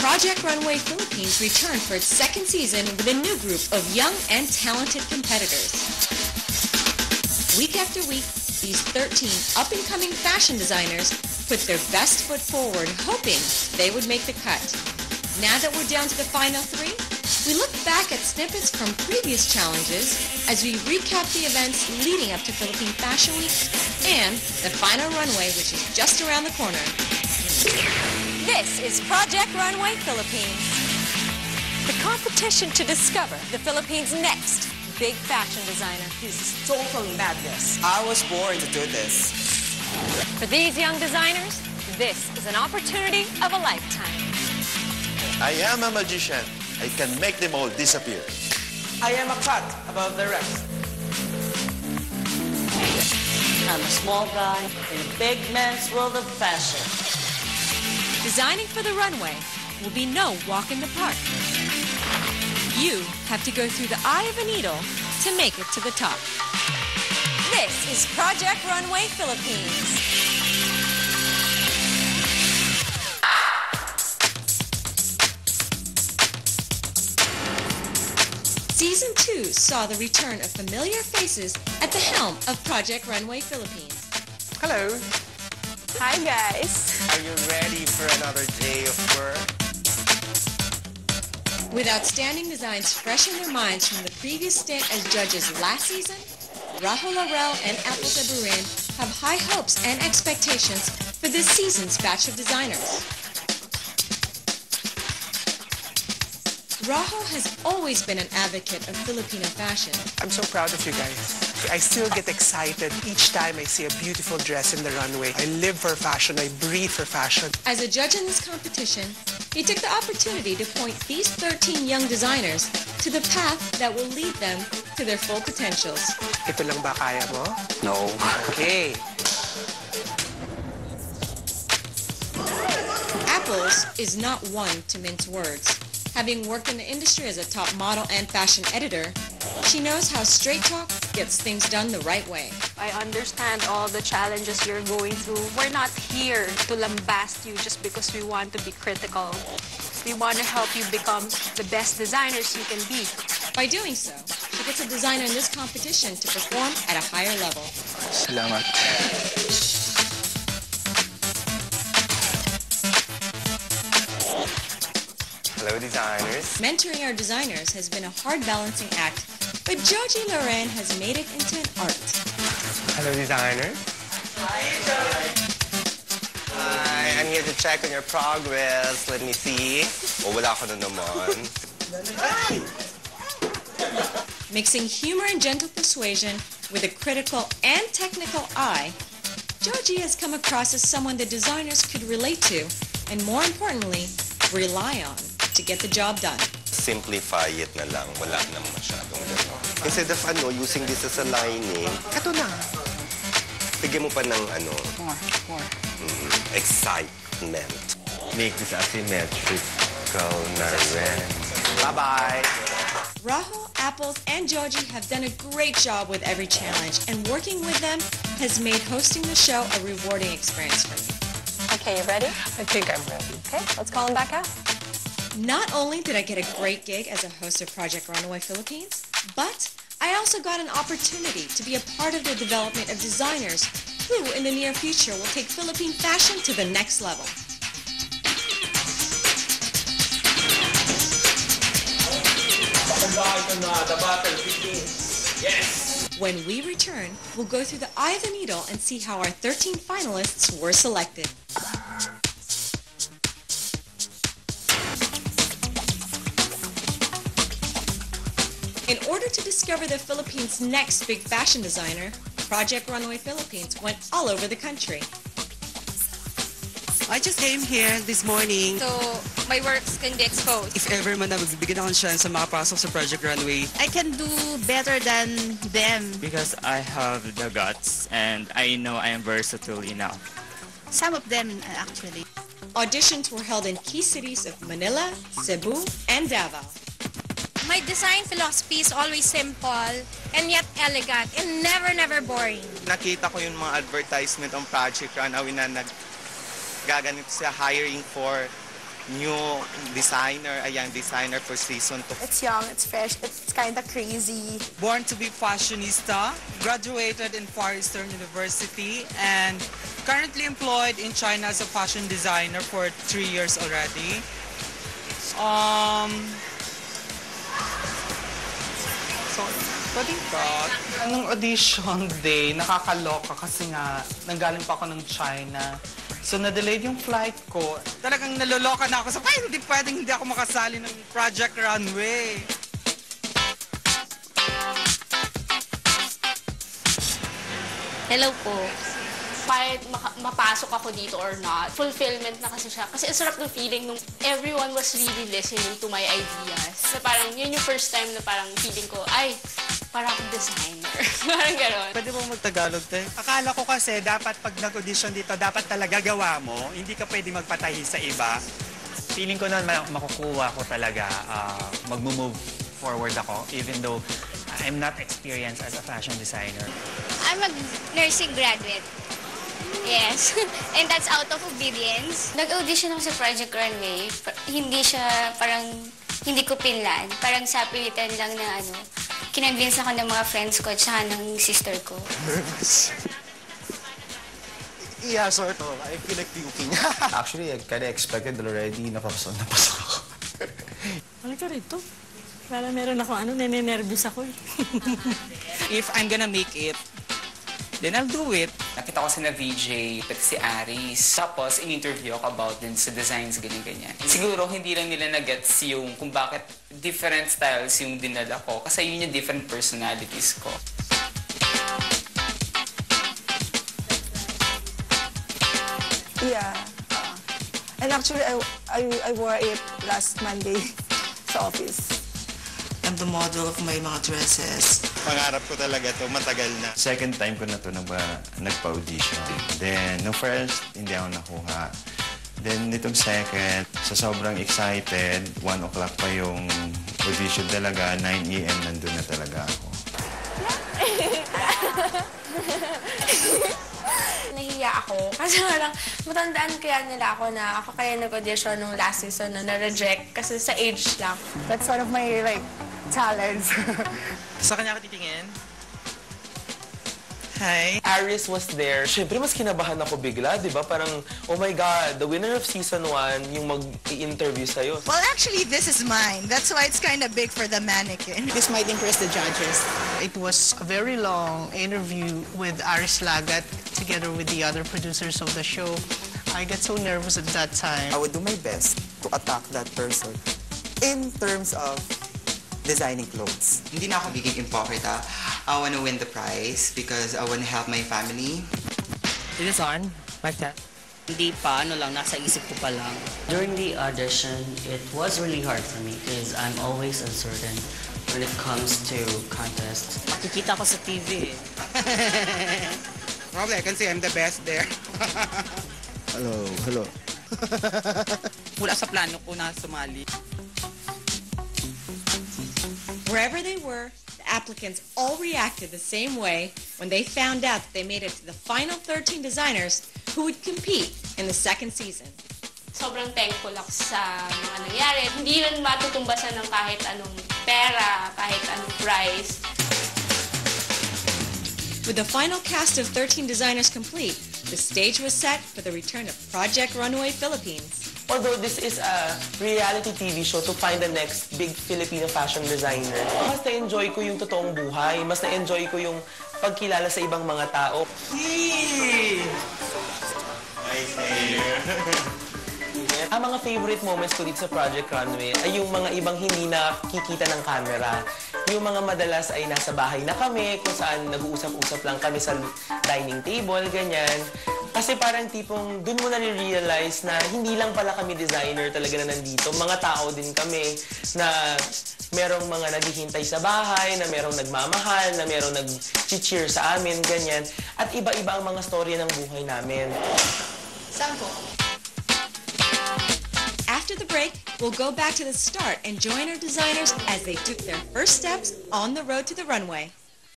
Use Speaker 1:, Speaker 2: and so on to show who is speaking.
Speaker 1: Project Runway Philippines returned for its second season with a new group of young and talented competitors. Week after week, these 13 up-and-coming fashion designers put their best foot forward, hoping they would make the cut. Now that we're down to the final three, we look back at snippets from previous challenges as we recap the events leading up to Philippine Fashion Week and the final runway, which is just around the corner.
Speaker 2: This is Project Runway Philippines, the competition to discover the Philippines' next big fashion designer.
Speaker 3: This is total madness. I was born to do this.
Speaker 2: For these young designers, this is an opportunity of a lifetime.
Speaker 4: I am a magician. I can make them all disappear.
Speaker 3: I am a cut above the rest.
Speaker 5: I'm a small guy in a big man's world of fashion.
Speaker 2: Designing for the runway will be no walk in the park. You have to go through the eye of a needle to make it to the top. This is Project Runway Philippines.
Speaker 1: Season 2 saw the return of familiar faces at the helm of Project Runway Philippines.
Speaker 3: Hello.
Speaker 2: Hi, guys.
Speaker 3: Are you ready for another day of work?
Speaker 1: With outstanding designs fresh in their minds from the previous stint as judges last season, Rahul Laurel and Apple Taburin have high hopes and expectations for this season's batch of designers. Rahul has always been an advocate of Filipino fashion.
Speaker 6: I'm so proud of you guys. I still get excited each time I see a beautiful dress in the runway. I live for fashion. I breathe for fashion.
Speaker 1: As a judge in this competition, he took the opportunity to point these 13 young designers to the path that will lead them to their full potentials.
Speaker 6: Ito lang ba kaya mo?
Speaker 3: No.
Speaker 6: Okay.
Speaker 1: Apples is not one to mince words. Having worked in the industry as a top model and fashion editor, she knows how straight talk gets things done the right way.
Speaker 7: I understand all the challenges you're going through. We're not here to lambast you just because we want to be critical. We want to help you become the best designers you can be.
Speaker 1: By doing so, she gets a designer in this competition to perform at a higher level.
Speaker 3: Salamat. Hello, designers.
Speaker 1: Mentoring our designers has been a hard balancing act, but Joji Loren has made it into an art.
Speaker 3: Hello, designers. Hi, I'm here to check on your progress. Let me see. Oh, wala ko na naman.
Speaker 1: Mixing humor and gentle persuasion with a critical and technical eye, Joji has come across as someone that designers could relate to, and more importantly, rely on to get the job done.
Speaker 3: Simplify it na lang. Wala nang masyadong gano'n. Instead of using this as a lining,
Speaker 6: Ito na.
Speaker 3: bigyan mo pa ng
Speaker 6: More.
Speaker 3: excitement. Make this asymmetrical na rin. Bye-bye.
Speaker 1: Rahul, Apples, and Joji have done a great job with every challenge, and working with them has made hosting the show a rewarding experience for me.
Speaker 2: Okay, you ready?
Speaker 6: I think I'm ready.
Speaker 2: Okay, let's call him back out.
Speaker 1: Not only did I get a great gig as a host of Project Runway Philippines, but I also got an opportunity to be a part of the development of designers who, in the near future, will take Philippine fashion to the next level.
Speaker 3: Yes!
Speaker 1: When we return, we'll go through the eye of the needle and see how our 13 finalists were selected. In order to discover the Philippines' next big fashion designer, Project Runway Philippines went all over the country.
Speaker 8: I just came here this morning.
Speaker 7: So, my works can be exposed.
Speaker 8: If ever man na magbibigyan akong chance sa makapasok sa Project Runway,
Speaker 5: I can do better than them.
Speaker 9: Because I have the guts and I know I am versatile enough.
Speaker 5: Some of them, actually.
Speaker 1: Auditions were held in key cities of Manila, Cebu, and Davao.
Speaker 7: My design philosophy is always simple and yet elegant and never boring.
Speaker 9: Nakita ko yung mga advertisement on Project Runway na
Speaker 3: gaganito siya hiring for new designer, a young designer for season 2.
Speaker 10: It's young, it's fresh, it's kind of crazy.
Speaker 8: Born to be fashionista, graduated in Far Eastern University, and currently employed in China as a fashion designer for 3 years already.
Speaker 11: Nung audition day, nakakaloka kasi nga nanggaling pa ako ng China. So, na-delayed yung flight ko.
Speaker 8: Talagang naloloka na ako. So, hindi pwedeng hindi ako makasali ng Project Runway.
Speaker 7: Hello po. Kahit mapasok ako dito or not, fulfillment na kasi siya. Kasi ang sarap ng feeling nung everyone was really listening to my ideas. So parang yun yung first time na parang feeling ko, ay, parang akong designer. Parang gano'n.
Speaker 8: Pwede mo mag-Tagalog, te?
Speaker 12: Akala ko kasi dapat pag nag-audition dito, dapat talaga gawa mo. Hindi ka pwede magpatahi sa iba.
Speaker 13: Feeling ko naman makukuha ko talaga, mag-move forward ako, even though I'm not experienced as a fashion designer.
Speaker 14: I'm a nursing graduate. Yes. And that's out of obedience. Nag-audition ako sa Project Runway. Hindi siya parang, hindi ko pinlan. Parang sa pilitan lang na kinonvince ako ng mga friends ko at saka ng sister ko.
Speaker 15: Nervous. Yeah, sort of. I feel like puking.
Speaker 16: Actually, I kind of expected already. Napasok ako.
Speaker 17: Halika rito. Para meron ako nene-nervous ako eh.
Speaker 11: If I'm gonna make it, then I'll do it.
Speaker 18: Nakita ko si na VJ, pati si Aris. Tapos, in-interview ako about din sa designs, ganyan-ganyan. Siguro, hindi lang nila na-gets yung kung bakit different styles yung dinala ko. Kasi yun yung different personalities ko.
Speaker 10: Yeah. And actually, I wore it last Monday sa office.
Speaker 11: I'm the model of my mga dresses.
Speaker 4: Pangarap ko talaga to, matagal na.
Speaker 19: Second time ko na to nagpa-audition. Then, no first, hindi ako nakuha. Then, nitong second, sa sobrang excited, 1 o'clock pa yung audition talaga, 9 a.m. nandun na talaga ako.
Speaker 10: Nahiya ako. Kasi parang matandaan kaya nila ako na ako kaya nag-audition nung last season na na-reject kasi sa age lang. That's one of my, talents.
Speaker 11: Sa kanya ako titingin. Hi.
Speaker 20: Aris was there. Siyempre, mas kinabahan ako bigla, di ba? Parang, oh my God, the winner of season 1, yung mag-i-interview sa'yo.
Speaker 21: Well, actually, this is mine. That's why it's kind of big for the mannequin.
Speaker 6: This might impress the judges. It was a very long interview with Aris Lagat together with the other producers of the show. I got so nervous at that time.
Speaker 22: I would do my best to attack that person in terms of designing clothes.
Speaker 23: Hindi na ako biging impokrita. I want to win the prize because I want to help my family.
Speaker 11: Is this on? Like that?
Speaker 5: Hindi pa, nasa isip ko pa lang. During the audition, it was really hard for me because I'm always uncertain when it comes to contests. Makikita ko sa TV.
Speaker 12: Probably I can say I'm the best there.
Speaker 15: Hello.
Speaker 11: Wala sa plano ko na sumali.
Speaker 1: Wherever they were, the applicants all reacted the same way when they found out that they made it to the final 13 designers who would compete in the second season.
Speaker 7: Sobrang thankful ako sa mga nangyari. Hindi rin matutumbasan ng kahit anong pera, kahit anong prize.
Speaker 1: With the final cast of 13 designers complete, the stage was set for the return of Project Runway Philippines.
Speaker 20: Although this is a reality TV show to find the next big Filipino fashion designer, mas na-enjoy ko yung totoong buhay, mas na-enjoy ko yung pagkilala sa ibang mga tao.
Speaker 4: Nice hair.
Speaker 20: Ang mga favorite moments ko dito sa Project Runway ay yung mga ibang hindi nakikita ng camera. Yung mga madalas ay nasa bahay na kami, kung saan nag-uusap-usap lang kami sa dining table, ganyan. Kasi parang tipong dun mo na-realize na hindi lang pala kami designer talaga na nandito. Mga tao din kami na merong mga naghihintay sa bahay, na merong nagmamahal, na merong nag-cheer sa amin, ganyan. At iba-iba ang mga storya ng buhay namin.
Speaker 1: Sample. After the break, we'll go back to the start and join our designers as they took their first steps on the road to the runway.